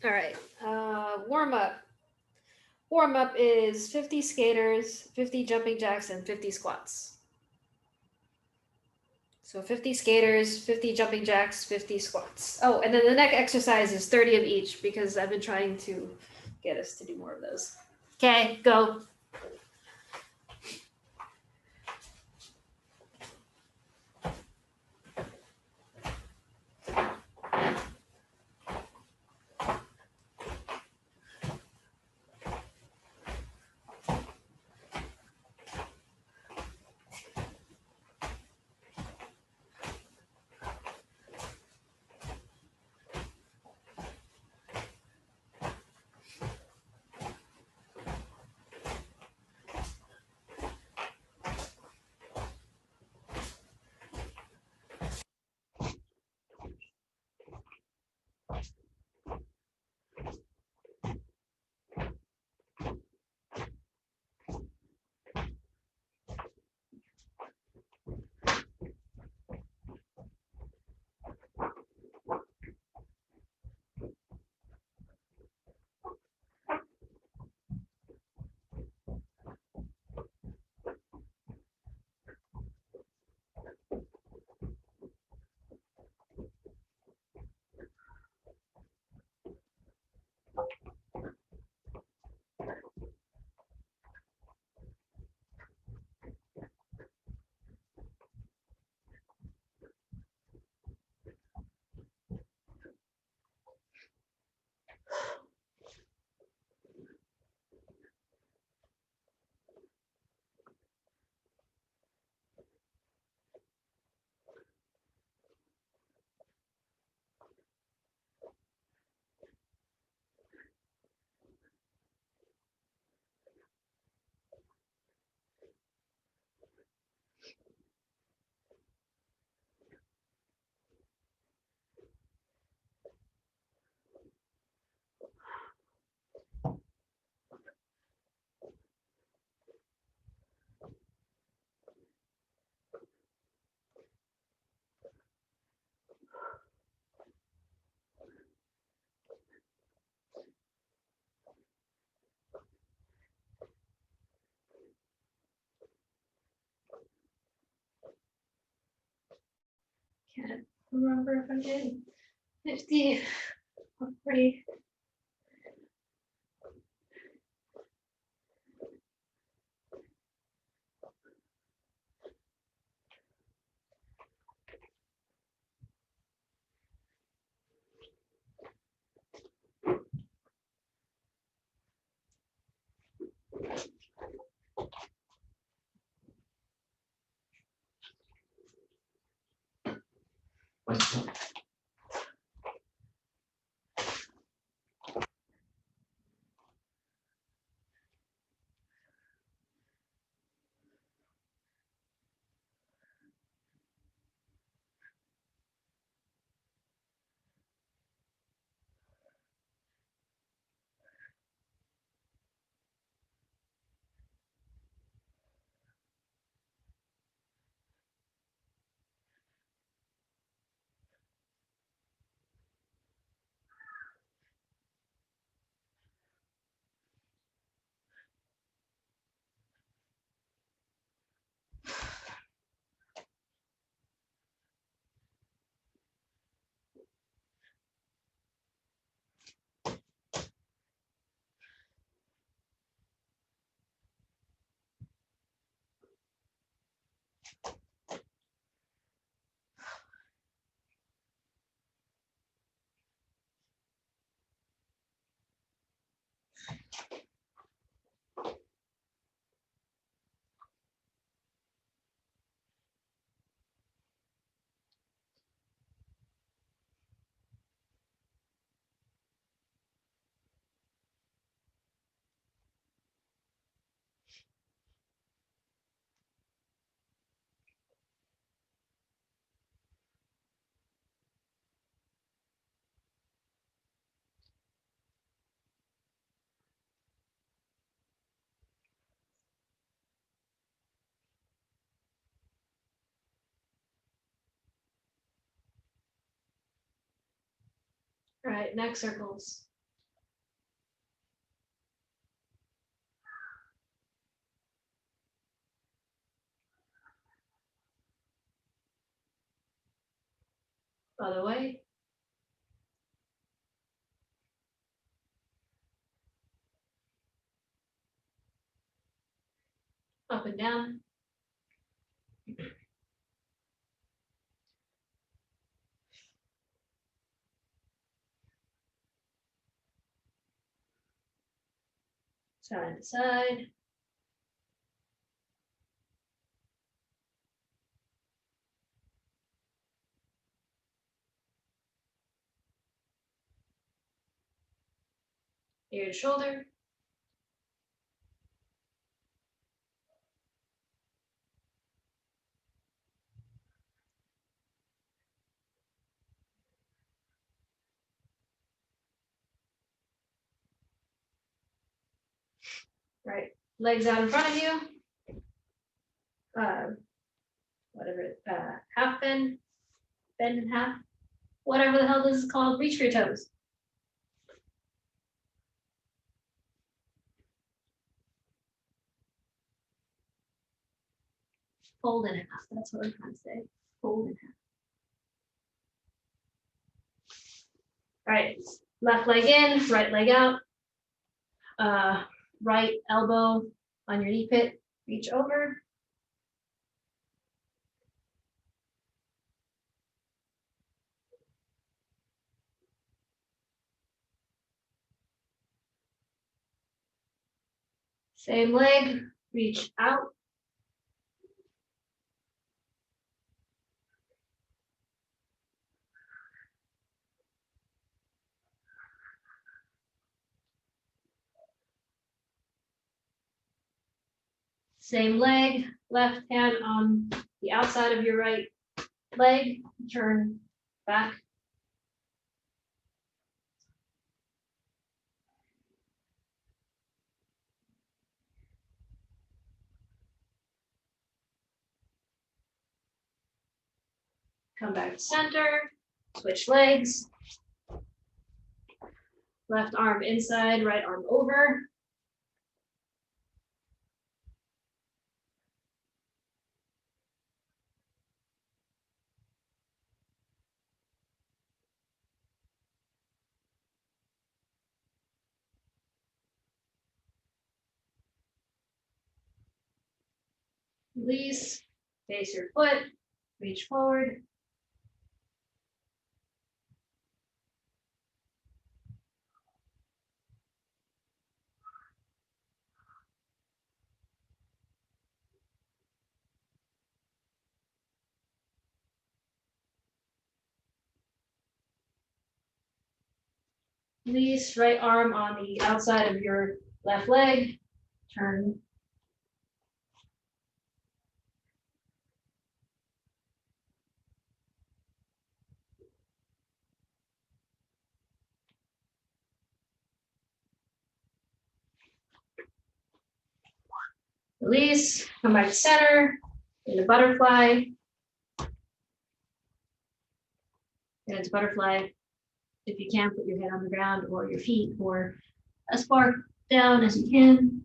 All right. Warm up. Warm up is 50 skaters, 50 jumping jacks, and 50 squats. So 50 skaters, 50 jumping jacks, 50 squats. Oh, and then the next exercise is 30 of each because I've been trying to get us to do more of those. Okay, go. Can't remember if I did 50 or 40. All right, neck circles. Other way. Up and down. Side to side. Ear to shoulder. Right. Legs out in front of you. Half bend, bend in half. Whatever the hell this is called. Reach for your toes. Fold in half. That's what I'm trying to say. Fold in half. All right. Left leg in, right leg out. Right elbow on your knee pit. Reach over. Same leg. Reach out. Same leg, left hand on the outside of your right leg, turn back. Come back to center, switch legs. Left arm inside, right arm over. Release, face your foot, reach forward. Release, right arm on the outside of your left leg, turn. Release, come back to center, into butterfly. And it's butterfly. If you can, put your head on the ground or your feet or as far down as you can.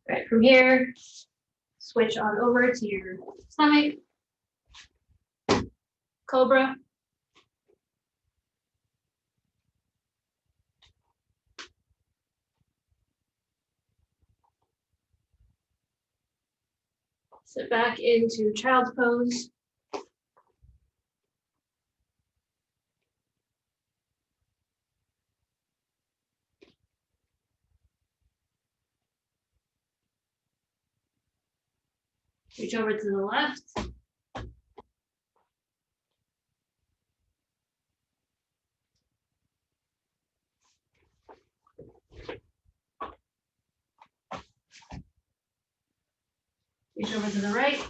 Right, from here, switch on over to your stomach. Cobra. Sit back into child's pose. Reach over to the left. Reach over to the right.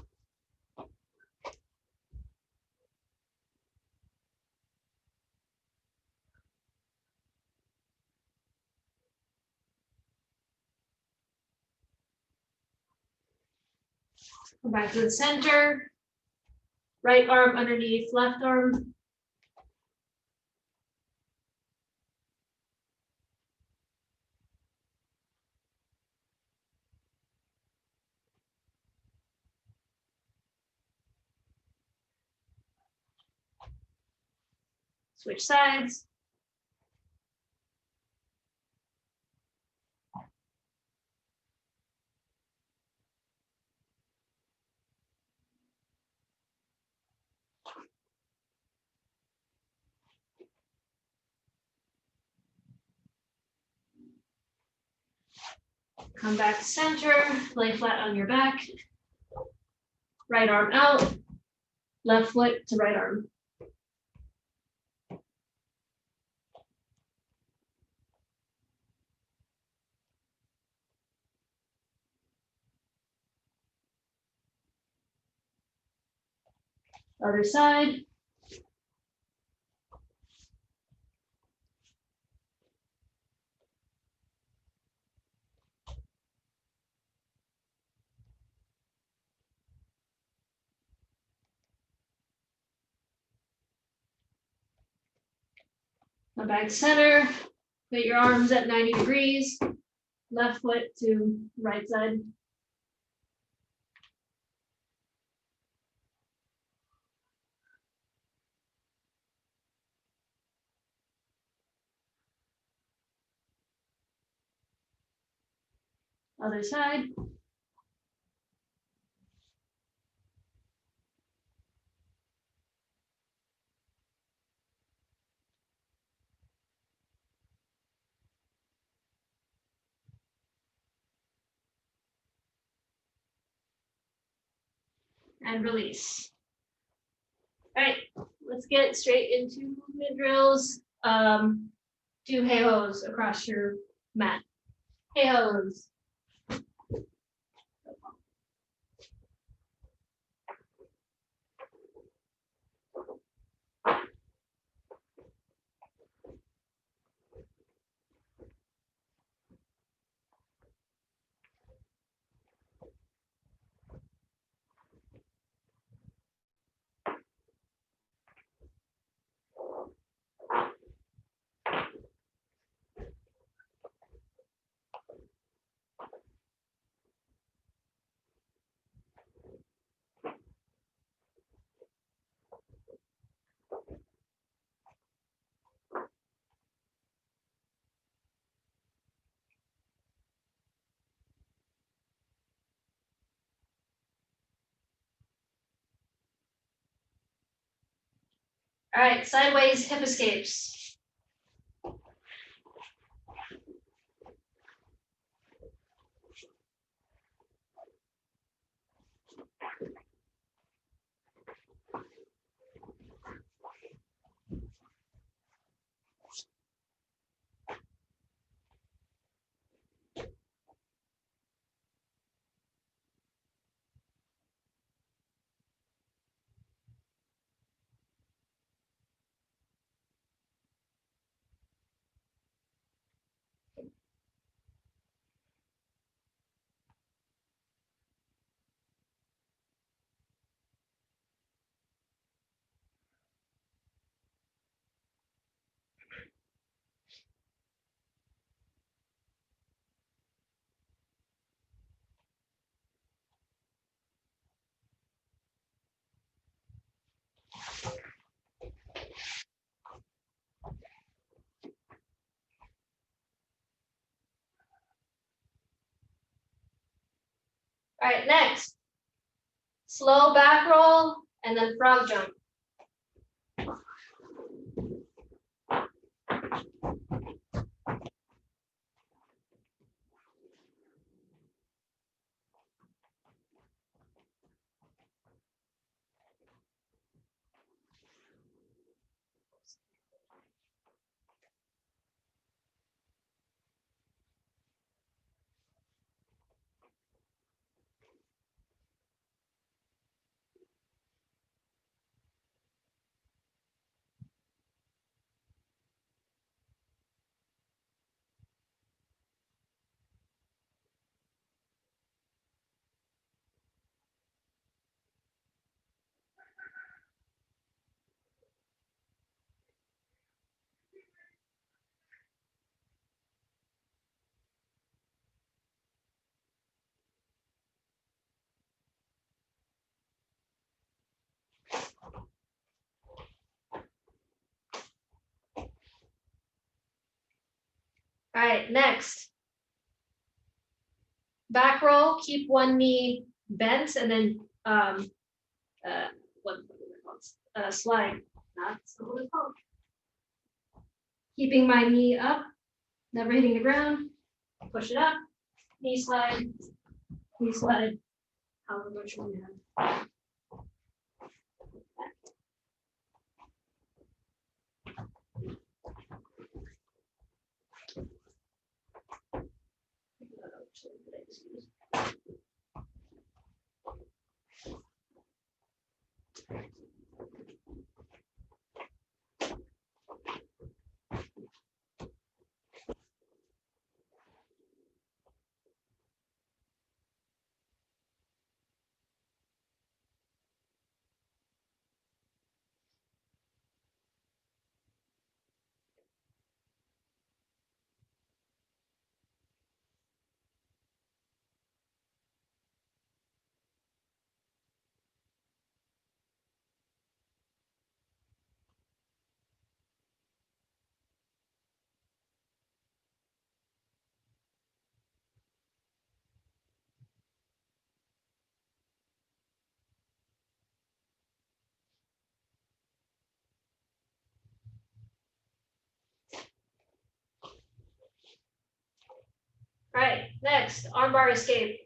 Come back to the center. Right arm underneath left arm. Switch sides. Come back to center, lay flat on your back. Right arm out, left foot to right arm. Other side. Come back center, put your arms at 90 degrees, left foot to right side. Other side. And release. All right, let's get straight into mid drills. Do hey-hos across your mat. Hey-hos. All right, sideways hip escapes. All right, next. Slow back roll and then frog jump. right, next. Back roll, keep one knee bent and then what is it called? Slide. That's what it's called. Keeping my knee up, never hitting the ground. Push it up, knee slide, however much you have. All right, next, armbar escape.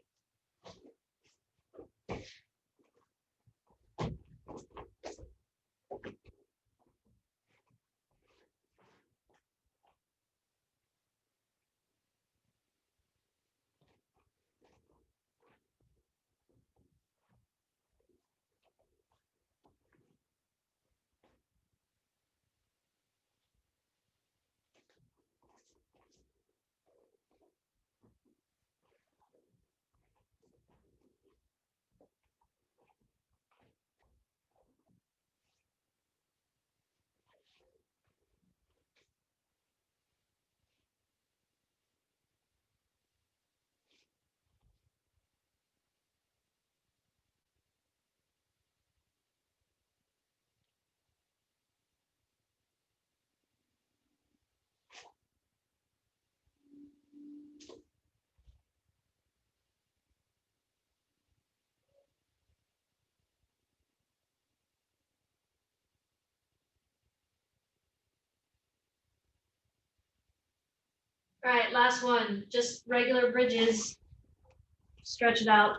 All right, last one, just regular bridges. Stretch it out.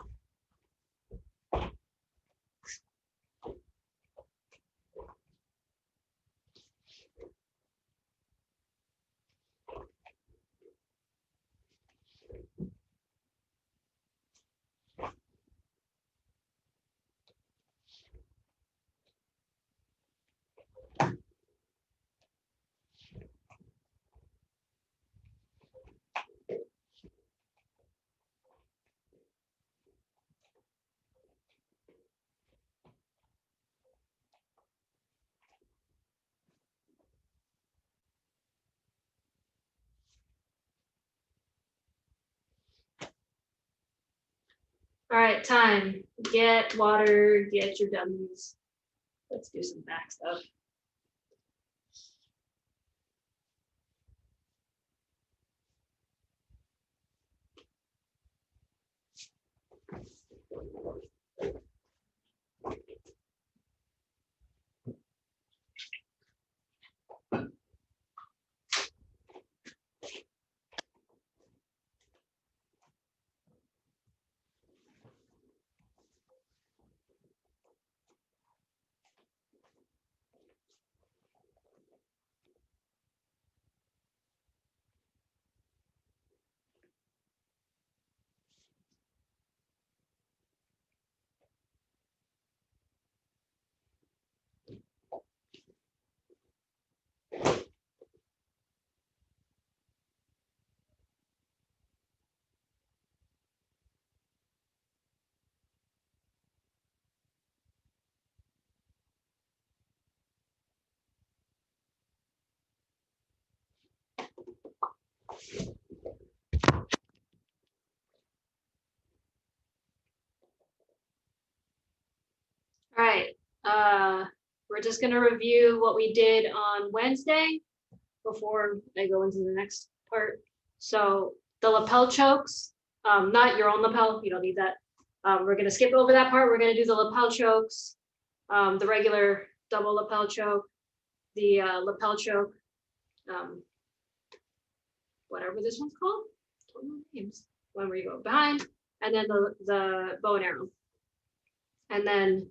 All right, time. Get water, get your dummies. Let's do some back stuff. All right, we're just gonna review what we did on Wednesday before I go into the next part. So the lapel chokes, not your own lapel, you don't need that. We're gonna skip over that part. We're gonna do the lapel chokes, the regular double lapel choke, the lapel choke, um, whatever this one's called. Don't know the names. One where you go behind, and then the bow and arrow. And then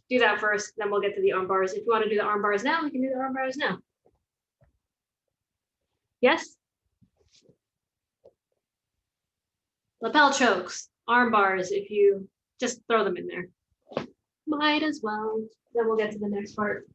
do that first, then we'll get to the arm bars. If you want to do the arm bars now, we can do the arm bars now. Yes? Lapel chokes, arm bars, if you just throw them in there. Might as well. Then we'll get to the next part.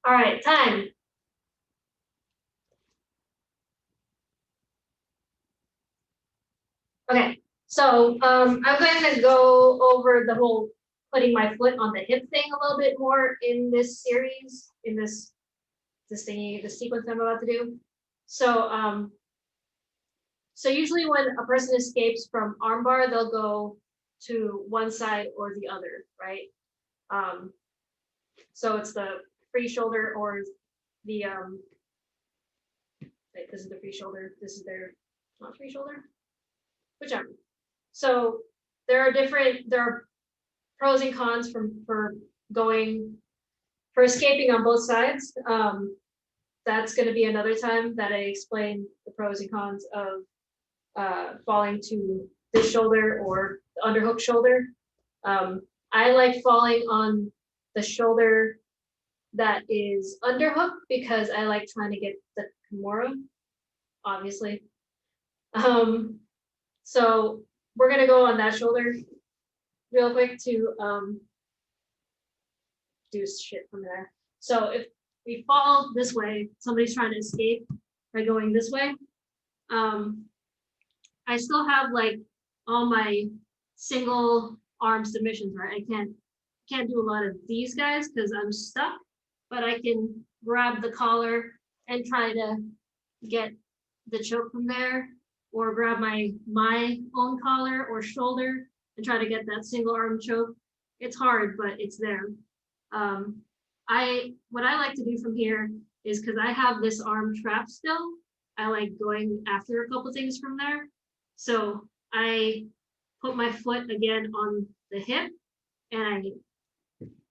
All right, time. Okay, so I'm going to go over the whole putting my foot on the hip thing a little bit more in this series, in this thingy, the sequence I'm about to do. So so usually when a person escapes from armbar, they'll go to one side or the other, right? So it's the free shoulder or the wait, this is the free shoulder, this is their not free shoulder, whichever. So there are pros and cons for escaping on both sides. That's going to be another time that I explain the pros and cons of falling to this shoulder or the underhook shoulder. I like falling on the shoulder that is underhook because I like trying to get the Kimura, obviously. So we're gonna go on that shoulder real quick to do shit from there. So if we fall this way, somebody's trying to escape by going this way. I still have like all my single arm submissions, right? I can't do a lot of these guys because I'm stuck, but I can grab the collar and try to get the choke from there, or grab my own collar or shoulder and try to get that single arm choke. It's hard, but it's there. What I like to do from here is, because I have this arm trapped still, I like going after a couple things from there. So I put my foot again on the hip, and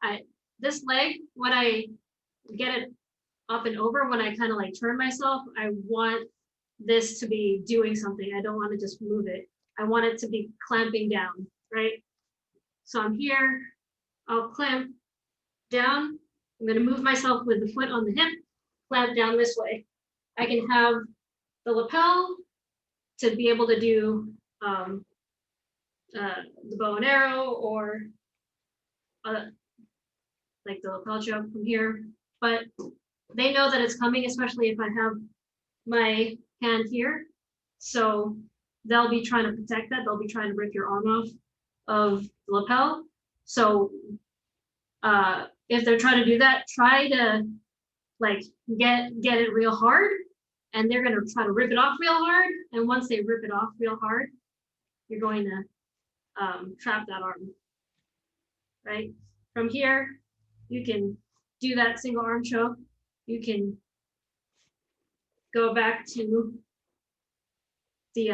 I this leg, when I get it up and over, when I kind of like turn myself, I want this to be doing something. I don't want to just move it. I want it to be clamping down, right? So I'm here, I'll clamp down. I'm going to move myself with the foot on the hip, clamp down this way. I can have the lapel to be able to do the bow and arrow, or like the lapel choke from here, but they know that it's coming, especially if I have my hand here. So they'll be trying to protect that. They'll be trying to rip your arm off of the lapel. So if they're trying to do that, try to like get it real hard, and they're going to try to rip it off real hard. And once they rip it off real hard, you're going to trap that arm, right? From here, you can do that single arm choke. You can go back to the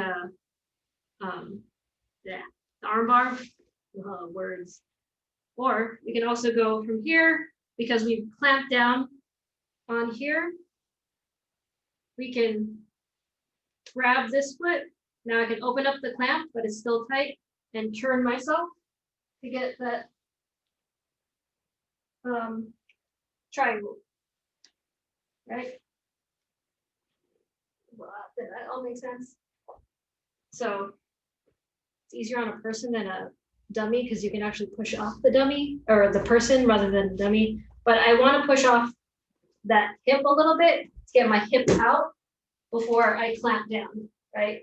arm bar, words. Or we can also go from here, because we've clamped down, on here, we can grab this foot. Now I can open up the clamp, but it's still tight, and turn myself to get that triangle, right? Well, did that all make sense? So it's easier on a person than a dummy because you can actually push off the dummy or the person rather than the dummy. But I want to push off that hip a little bit to get my hip out before I clamp down, right?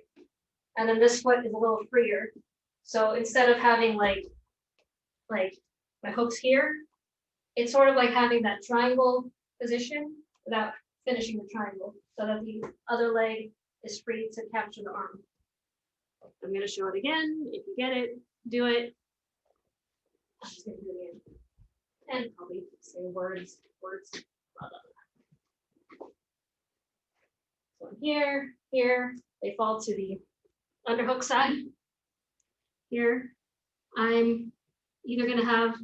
And then this foot is a little freer. So instead of having like my hooks here, it's sort of like having that triangle position without finishing the triangle so that the other leg is free to capture the arm. I'm going to show it again. If you get it, do it. I'm just going to do it again. And probably say words. Blah, blah, blah. So here, they fall to the underhook side. Here, I'm either going to have,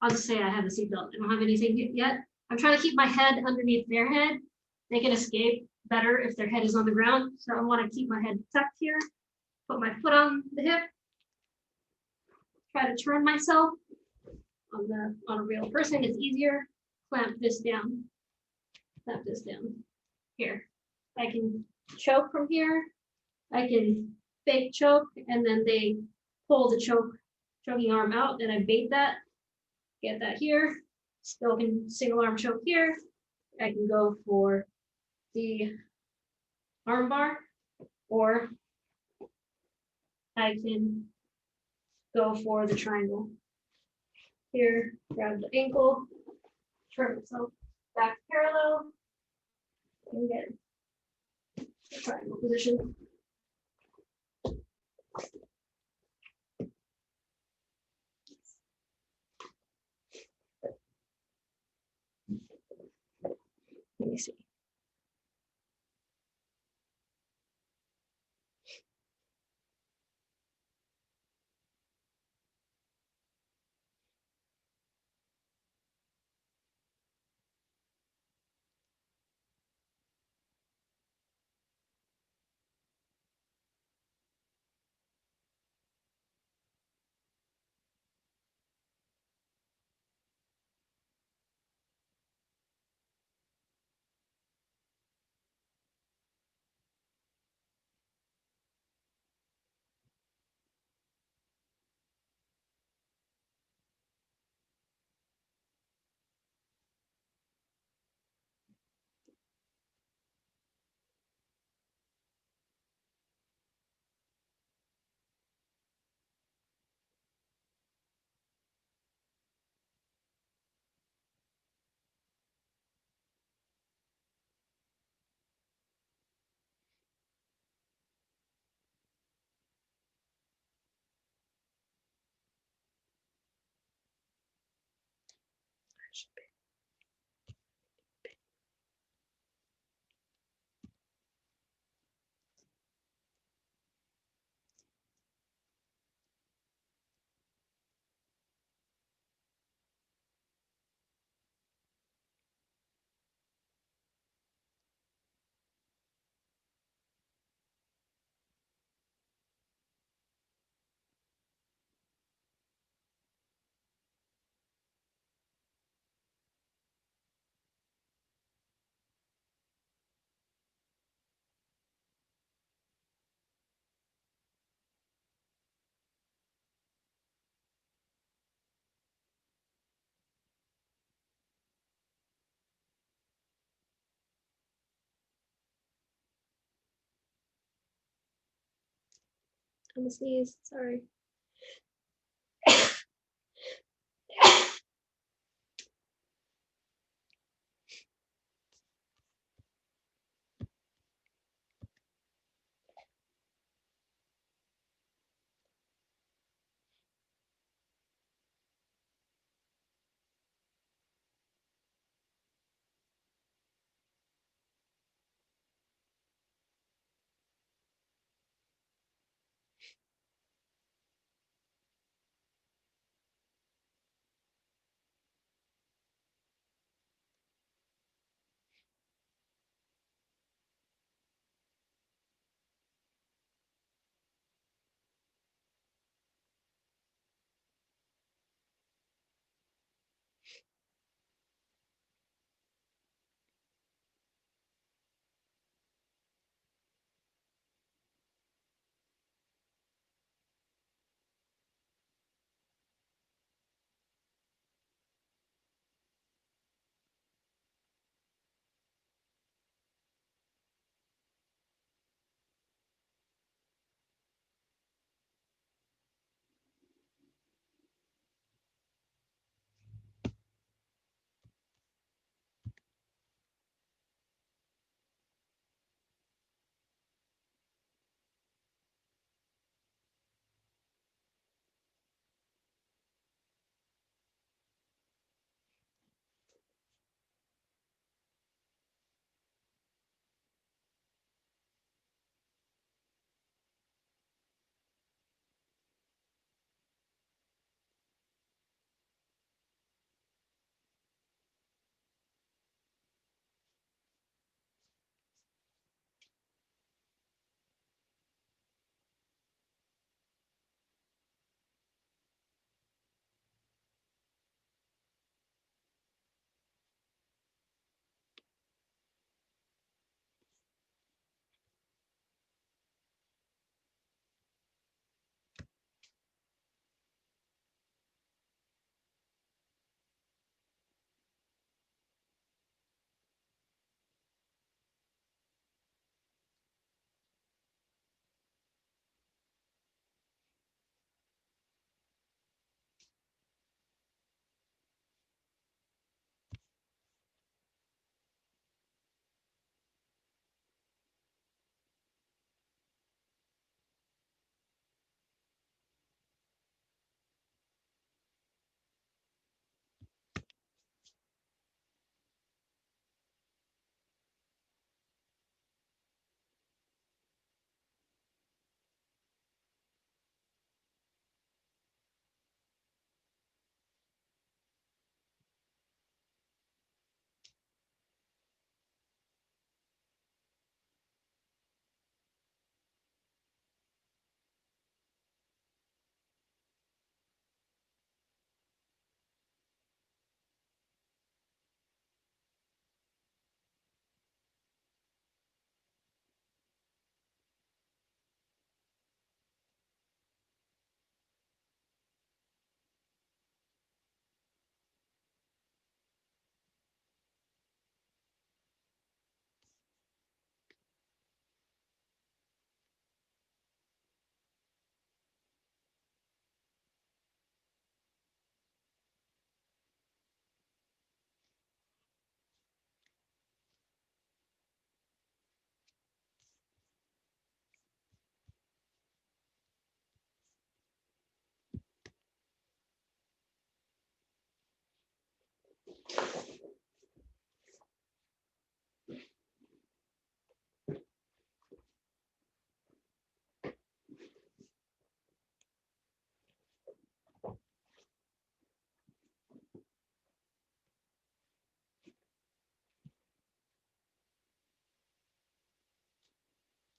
I'll just say I have a seatbelt. I don't have anything yet. I'm trying to keep my head underneath their head. They can escape better if their head is on the ground. So I want to keep my head tucked here. Put my foot on the hip. Try to turn myself. On a real person, it's easier. Clamp this down. Clamp this down. Here. I can choke from here. I can fake choke, and then they pull the choking arm out, and I bait that. Get that here. Still can single arm choke here. I can go for the arm bar, or I can go for the triangle. Here, grab the ankle, turn myself back parallel, and get the triangle position. Let me see. I'm gonna sneeze, sorry.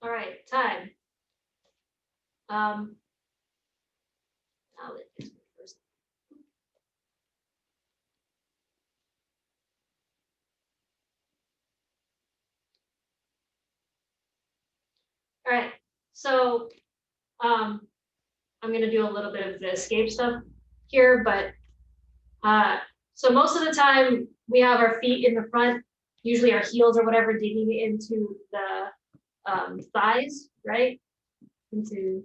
All right, time. I'll let this one first. All right, so I'm gonna do a little bit of the escape stuff here, but so most of the time we have our feet in the front, usually our heels or whatever digging into the thighs, right? Into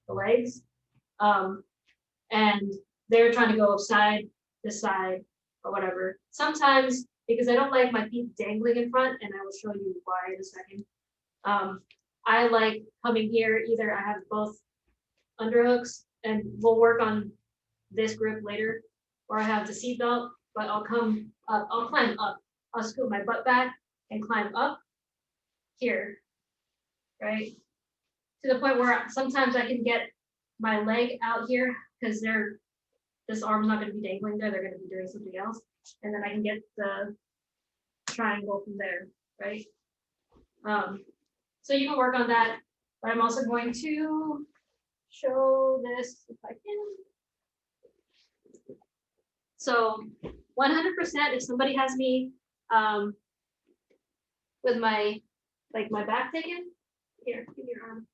the legs. And they're trying to go side to side or whatever. Sometimes, because I don't like my feet dangling in front, and I will show you why in a second. I like coming here, either I have both underhooks, and we'll work on this grip later, or I have the seat belt, but I'll come up, I'll climb up. I'll scoot my butt back and climb up here, right? To the point where sometimes I can get my leg out here because this arm's not going to be dangling there, they're going to be doing something else. And then I can get the triangle from there, right? So you can work on that, but I'm also going to show this if I can. So 100%, if somebody has me with my back taken, here, give me your arm.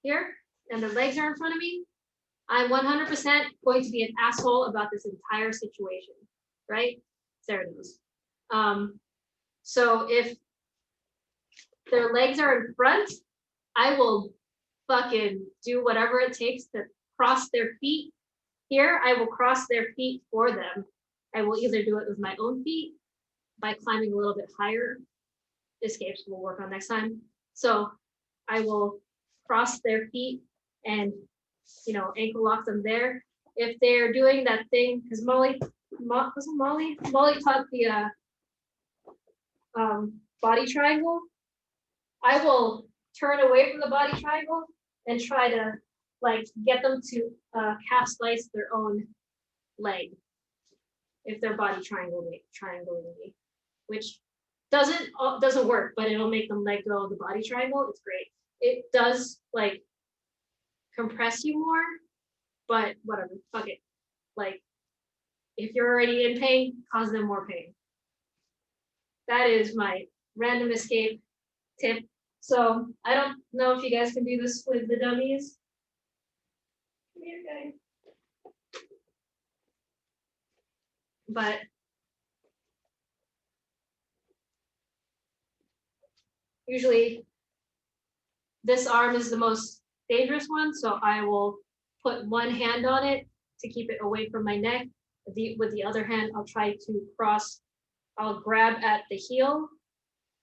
Here, and the legs are in front of me, I'm 100% going to be an asshole about this entire situation, right? There it is. So if their legs are in front, I will fucking do whatever it takes to cross their feet. Here, I will cross their feet for them. I will either do it with my own feet by climbing a little bit higher. Escapes we'll work on next time. So I will cross their feet and, you know, ankle lock them there. If they're doing that thing, because Molly taught the body triangle, I will turn away from the body triangle and try to like get them to calf slice their own leg if they're body triangling me, which doesn't work, but it'll make them let go of the body triangle. It's great. It does like compress you more, but whatever, fuck it. Like if you're already in pain, cause them more pain. That is my random escape tip. So I don't know if you guys can do this with the dummies. Come here, guys. But usually this arm is the most dangerous one, so I will put one hand on it to keep it away from my neck. With the other hand, I'll try to cross. I'll grab at the heel,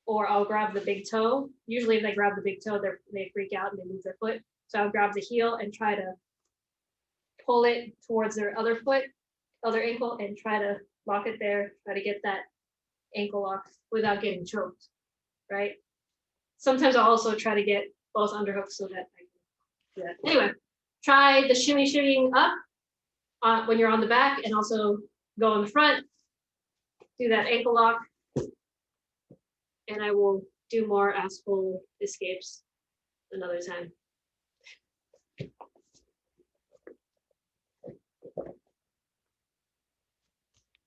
or I'll grab the big toe. Usually if they grab the big toe, they freak out and they move their foot. So I'll grab the heel and try to pull it towards their other foot, other ankle, and try to lock it there, try to get that ankle lock without getting choked, right? Sometimes I'll also try to get both underhooks so that I can do that. Anyway, try the shimmying up when you're on the back, and also go on the front, do that ankle lock, and I will do more ass-full escapes another time.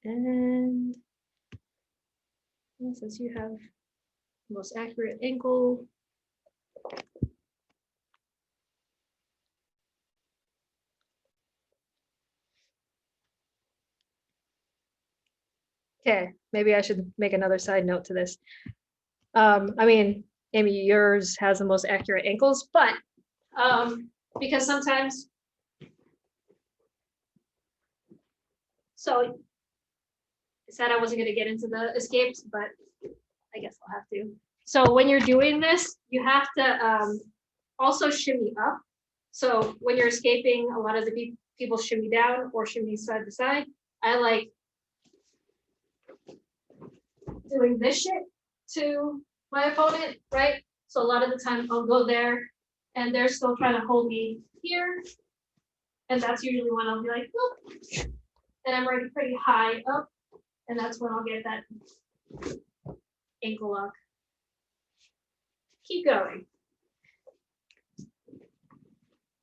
And since you have the most accurate ankle, okay, maybe I should make another side note to this. I mean, Amy, yours has the most accurate ankles, but because sometimes, so I said I wasn't going to get into the escapes, but I guess I'll have to. So when you're doing this, you have to also shimmy up. So when you're escaping, a lot of the people shimmy down or shimmy side to side. I like doing this shit to my opponent, right? So a lot of the time I'll go there and they're still trying to hold me here. And that's usually when I'll be like, whoop, and I'm already pretty high up. And that's when I'll get that ankle lock. keep going.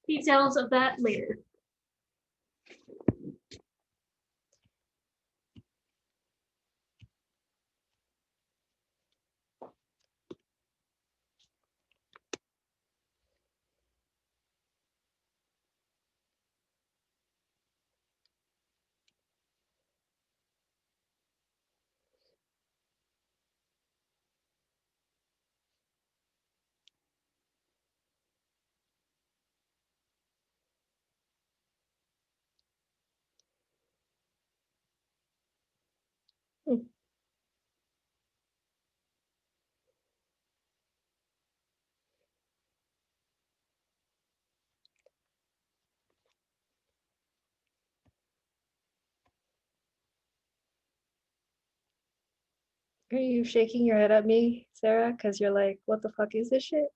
Details of that later. Are you shaking your head at me, Sarah? Because you're like, what the fuck is this shit?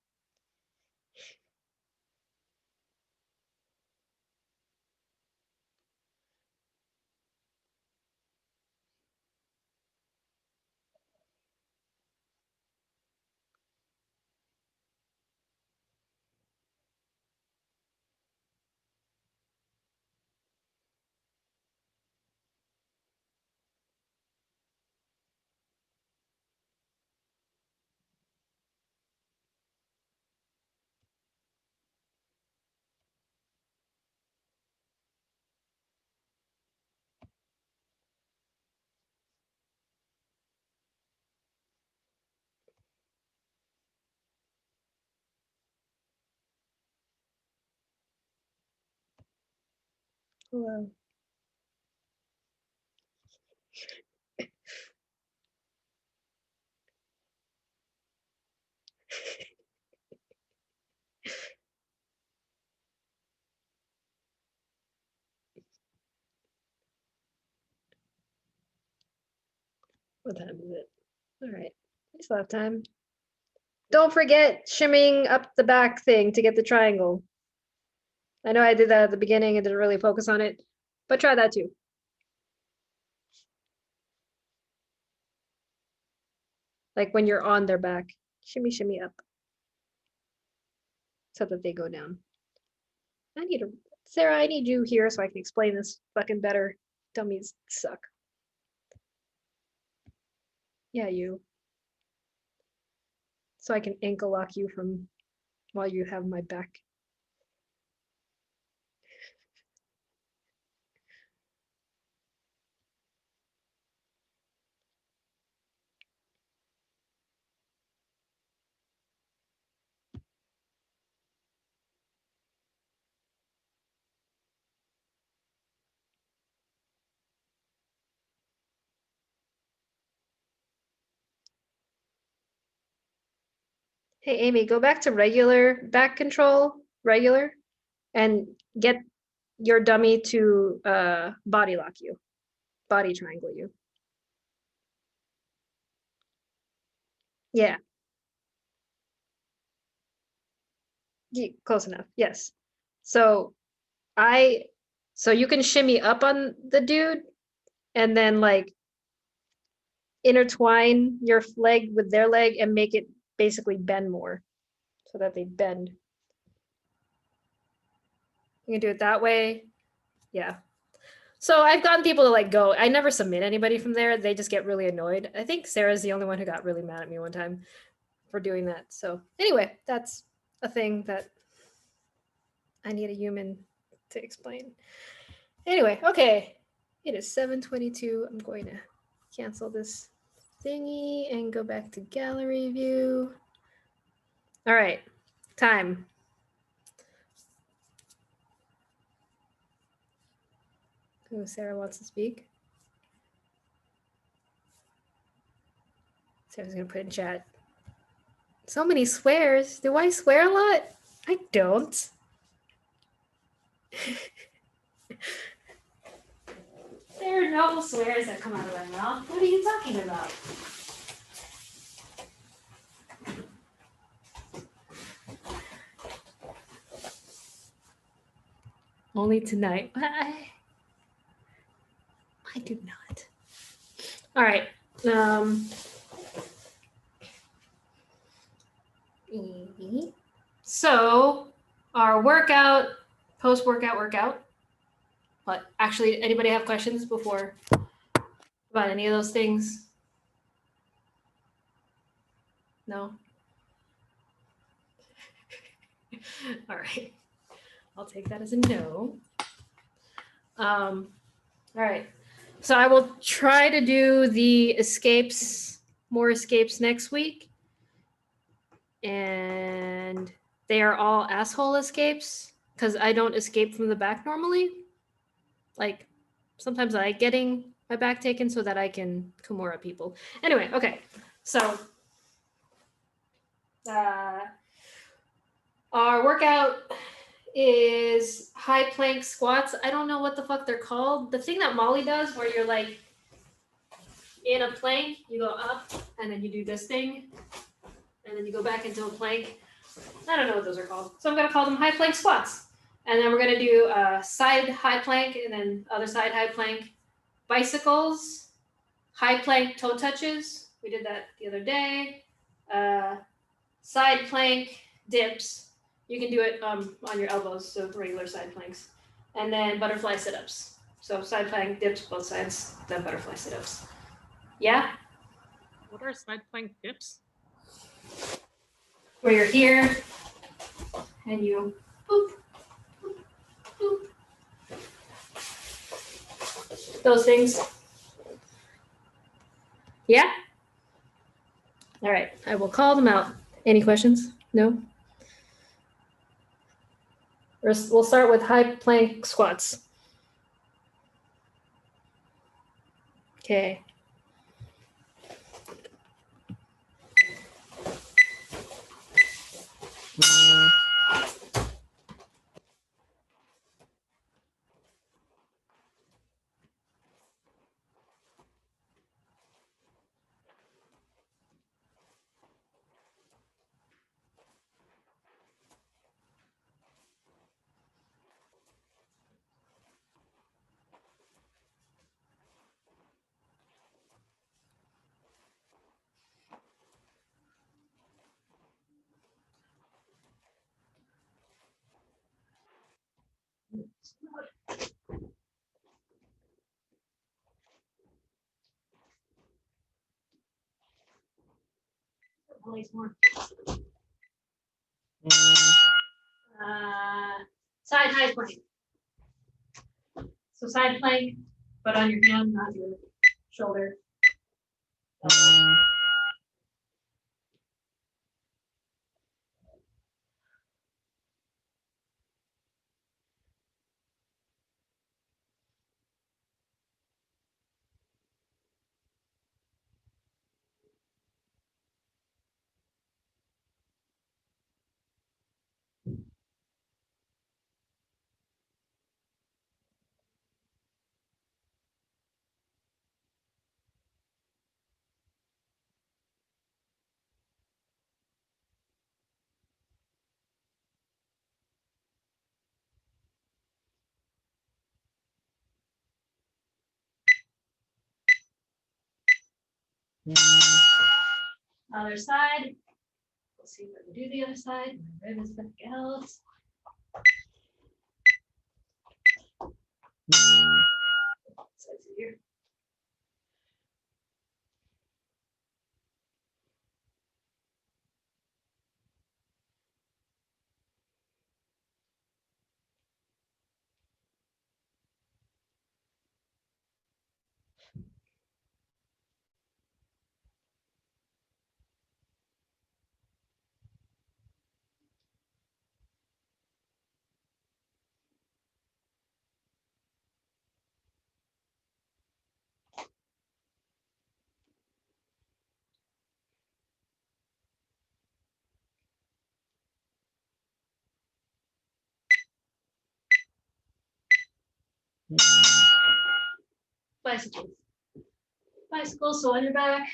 Hello. What time is it? All right. We still have time. Don't forget shimming up the back thing to get the triangle. I know I did that at the beginning and didn't really focus on it, but try that too. Like when you're on their back, shimmy, shimmy up so that they go down. Sarah, I need you here so I can explain this fucking better. Dummies suck. Yeah, you. So I can ankle lock you from while you have my back. Hey, Amy, go back to regular back control, regular, and get your dummy to body lock you, body triangle you. Yeah. Close enough. Yes. So so you can shimmy up on the dude and then like intertwine your leg with their leg and make it basically bend more so that they bend. You can do it that way. Yeah. So I've gotten people to like go. I never submit anybody from there. They just get really annoyed. I think Sarah's the only one who got really mad at me one time for doing that. So anyway, that's a thing that I need a human to explain. Anyway, okay. It is 7:22. I'm going to cancel this thingy and go back to gallery view. All right, time. Oh, Sarah wants to speak. Sarah's gonna put in chat. So many swears. Do I swear a lot? I don't. There are no swears that come out of my mouth. What are you talking about? Only tonight. I do not. All right. So our workout, post-workout. But actually, anybody have questions before about any of those things? No? All right. I'll take that as a no. All right. So I will try to do the more escapes next week. And they are all asshole escapes because I don't escape from the back normally. Like sometimes I like getting my back taken so that I can Kimura people. Anyway, okay. So our workout is high plank squats. I don't know what the fuck they're called. The thing that Molly does where you're like in a plank, you go up and then you do this thing and then you go back into a plank. I don't know what those are called. So I'm going to call them high plank squats. And then we're going to do side high plank and then other side high plank. Bicycles, high plank toe touches. We did that the other day. Side plank dips. You can do it on your elbows, so regular side planks. And then butterfly sit-ups. So side plank dips both sides, then butterfly sit-ups. Yeah? What are side plank dips? Where you're here and you boop, boop, boop. Those things. Yeah? All right, I will call them out. Any questions? No? We'll start with high plank squats. Okay. More. Side high plank. So side plank, but on your hand, not your shoulder. Other side. Let's see if I can do the other side. My rib is back out. Sides here. Bicycles. Bicycles, so on your back.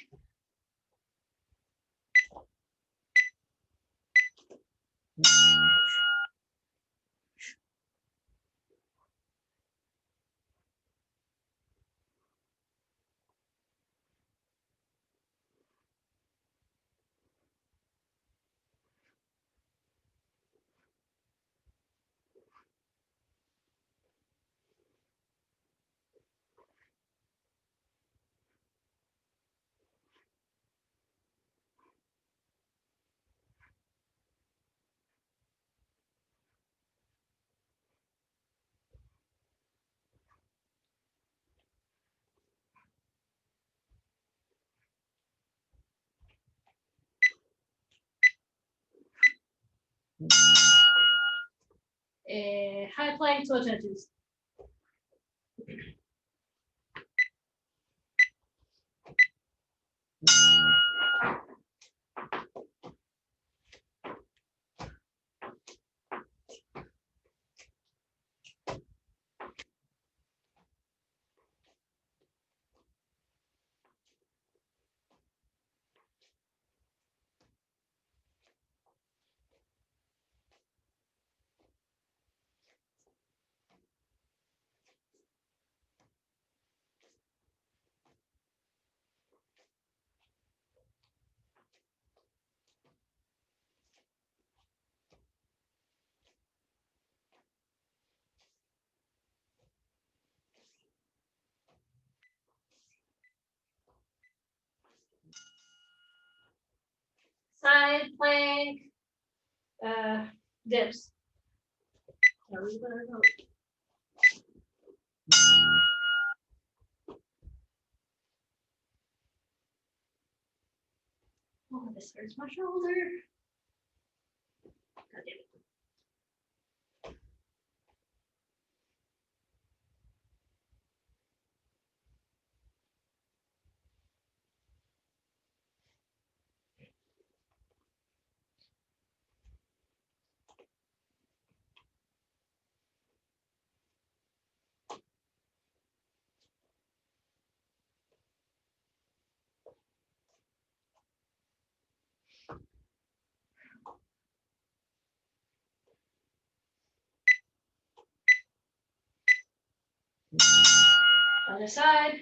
High plank toe touches. Side plank, dips. Oh, this hurts my shoulder. God damn it. Other side.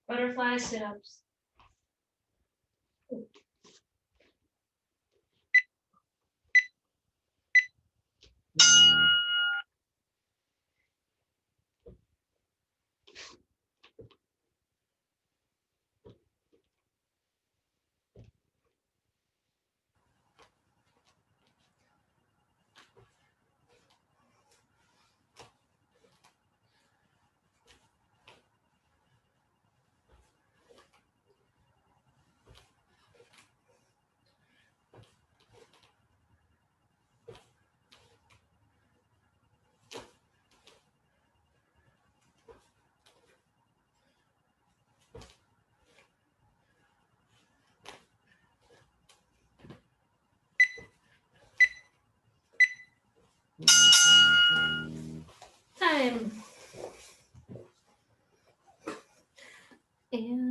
Butterfly sit-ups. Time. And